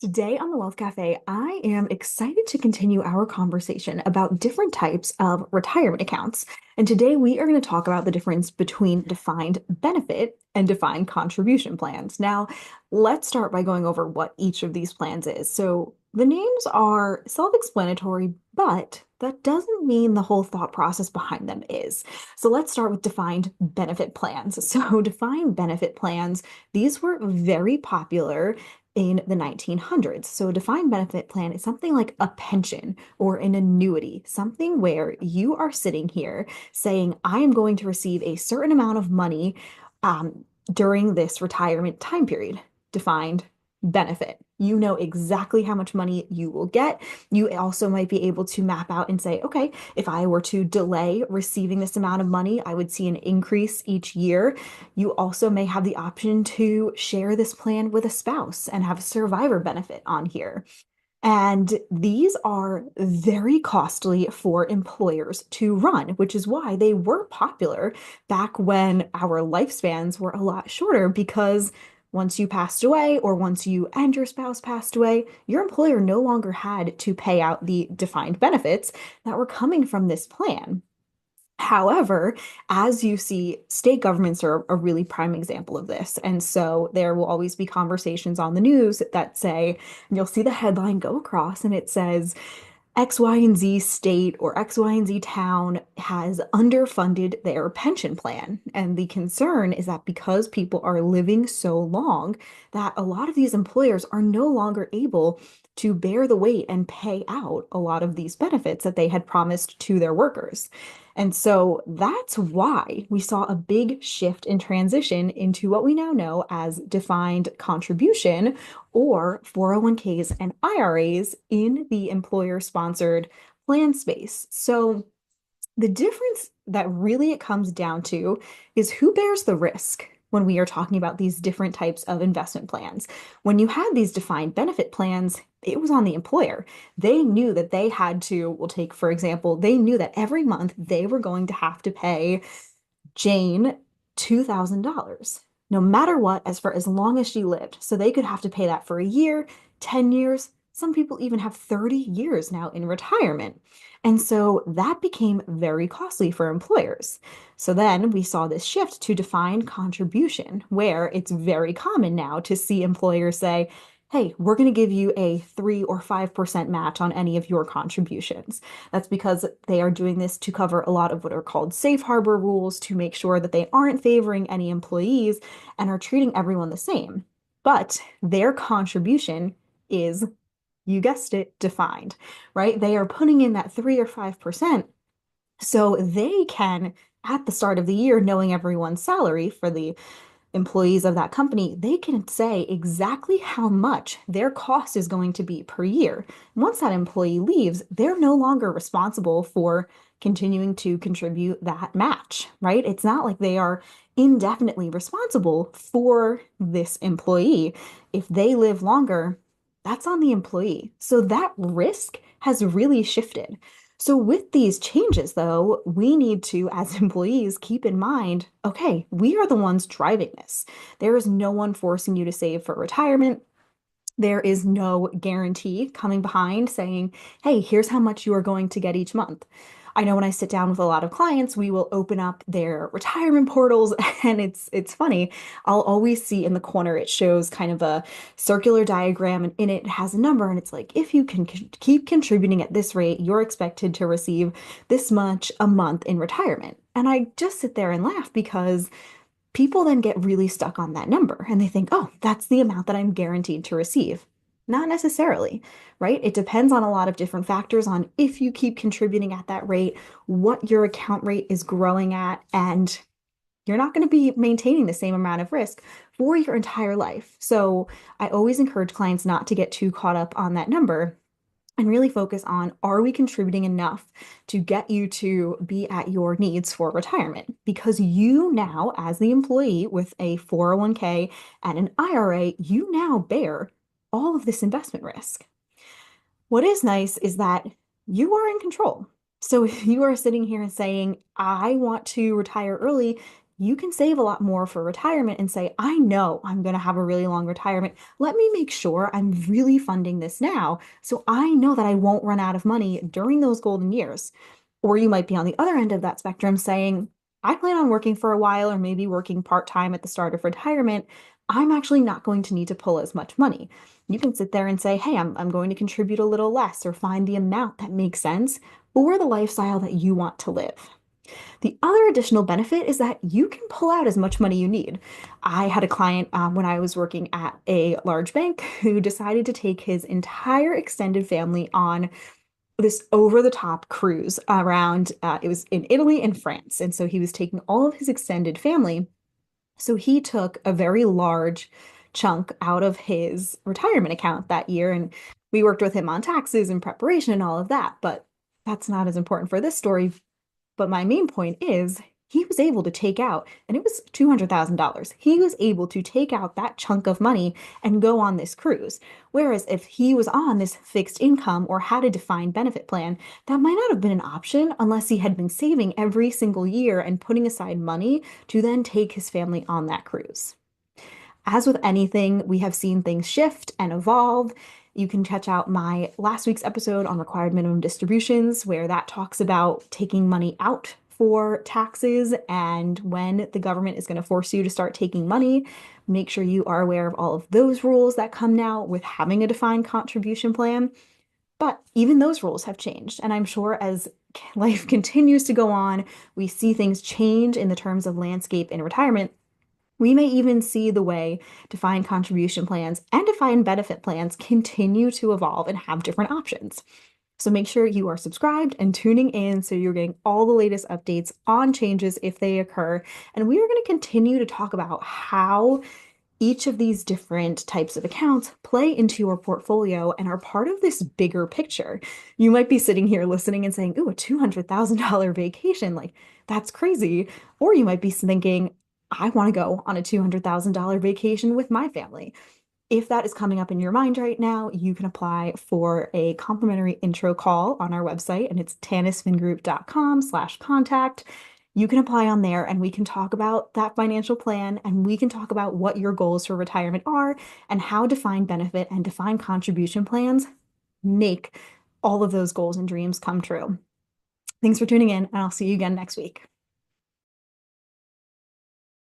Today on the Wealth Cafe, I am excited to continue our conversation about different types of retirement accounts. And today we are going to talk about the difference between defined benefit and defined contribution plans. Now, let's start by going over what each of these plans is. So, the names are self-explanatory, but that doesn't mean the whole thought process behind them is. So, let's start with defined benefit plans. So, defined benefit plans, these were very popular in the 1900s. So a defined benefit plan is something like a pension or an annuity, something where you are sitting here saying, I am going to receive a certain amount of money during this retirement time period. Defined benefit. You know exactly how much money you will get. You also might be able to map out and say, okay, if I were to delay receiving this amount of money, I would see an increase each year. You also may have the option to share this plan with a spouse and have a survivor benefit on here. And these are very costly for employers to run, which is why they were popular back when our lifespans were a lot shorter because once you passed away or once you and your spouse passed away, your employer no longer had to pay out the defined benefits that were coming from this plan. However, as you see, state governments are a really prime example of this. And so there will always be conversations on the news that say, and you'll see the headline go across and it says, X, Y, and Z state or X, Y, and Z town has underfunded their pension plan. And the concern is that because people are living so long, that a lot of these employers are no longer able to bear the weight and pay out a lot of these benefits that they had promised to their workers. And so that's why we saw a big shift in transition into what we now know as defined contribution or 401ks and IRAs in the employer-sponsored plan space. So the difference that really it comes down to is who bears the risk when we are talking about these different types of investment plans. When you had these defined benefit plans, it was on the employer. They knew that they had to, we'll take for example, they knew that every month they were going to have to pay Jane $2,000, no matter what, as for as long as she lived. So they could have to pay that for a year, 10 years. Some people even have 30 years now in retirement. And so that became very costly for employers. So then we saw this shift to defined contribution, where it's very common now to see employers say, hey, we're going to give you a 3 or 5% match on any of your contributions. That's because they are doing this to cover a lot of what are called safe harbor rules to make sure that they aren't favoring any employees and are treating everyone the same. But their contribution is, you guessed it, defined, right? They are putting in that 3 or 5% so they can, at the start of the year, knowing everyone's salary for the employees of that company, they can say exactly how much their cost is going to be per year. Once that employee leaves, they're no longer responsible for continuing to contribute that match, right? It's not like they are indefinitely responsible for this employee. If they live longer, that's on the employee. So that risk has really shifted. So, with these changes, though, we need to, as employees, keep in mind okay, we are the ones driving this. There is no one forcing you to save for retirement. There is no guarantee coming behind saying, hey, here's how much you are going to get each month. I know when I sit down with a lot of clients, we will open up their retirement portals and it's funny. I'll always see in the corner it shows kind of a circular diagram and in it has a number and it's like if you can keep contributing at this rate, you're expected to receive this much a month in retirement. And I just sit there and laugh because people then get really stuck on that number and they think, oh, that's the amount that I'm guaranteed to receive. Not necessarily, right? It depends on a lot of different factors on if you keep contributing at that rate, what your account rate is growing at, and you're not going to be maintaining the same amount of risk for your entire life. So I always encourage clients not to get too caught up on that number and really focus on are we contributing enough to get you to be at your needs for retirement? Because you now, as the employee with a 401k and an IRA, you now bear all of this investment risk. What is nice is that you are in control. So if you are sitting here and saying, I want to retire early, you can save a lot more for retirement and say, I know I'm going to have a really long retirement. Let me make sure I'm really funding this now so I know that I won't run out of money during those golden years. Or you might be on the other end of that spectrum saying, I plan on working for a while or maybe working part-time at the start of retirement. I'm actually not going to need to pull as much money. You can sit there and say, hey, I'm going to contribute a little less or find the amount that makes sense for the lifestyle that you want to live. The other additional benefit is that you can pull out as much money you need. I had a client when I was working at a large bank who decided to take his entire extended family on this over-the-top cruise around, it was in Italy and France. And so he was taking all of his extended family. So he took a very large chunk out of his retirement account that year. And we worked with him on taxes and preparation and all of that. But that's not as important for this story. But my main point is he was able to take out, and it was $200,000. He was able to take out that chunk of money and go on this cruise. Whereas if he was on this fixed income or had a defined benefit plan, that might not have been an option unless he had been saving every single year and putting aside money to then take his family on that cruise. As with anything, we have seen things shift and evolve. You can check out my last week's episode on required minimum distributions, where that talks about taking money out for taxes and when the government is going to force you to start taking money. Make sure you are aware of all of those rules that come now with having a defined contribution plan. But even those rules have changed. And I'm sure as life continues to go on, we see things change in the terms of landscape in retirement. We may even see the way defined contribution plans and defined benefit plans continue to evolve and have different options. So make sure you are subscribed and tuning in so you're getting all the latest updates on changes if they occur. And we are going to continue to talk about how each of these different types of accounts play into your portfolio and are part of this bigger picture. You might be sitting here listening and saying, ooh, a $200,000 vacation, like that's crazy. Or you might be thinking, I want to go on a $200,000 vacation with my family. If that is coming up in your mind right now, you can apply for a complimentary intro call on our website, and it's tanisfingroup.com/contact. You can apply on there and we can talk about that financial plan and we can talk about what your goals for retirement are and how defined benefit and defined contribution plans make all of those goals and dreams come true. Thanks for tuning in, and I'll see you again next week.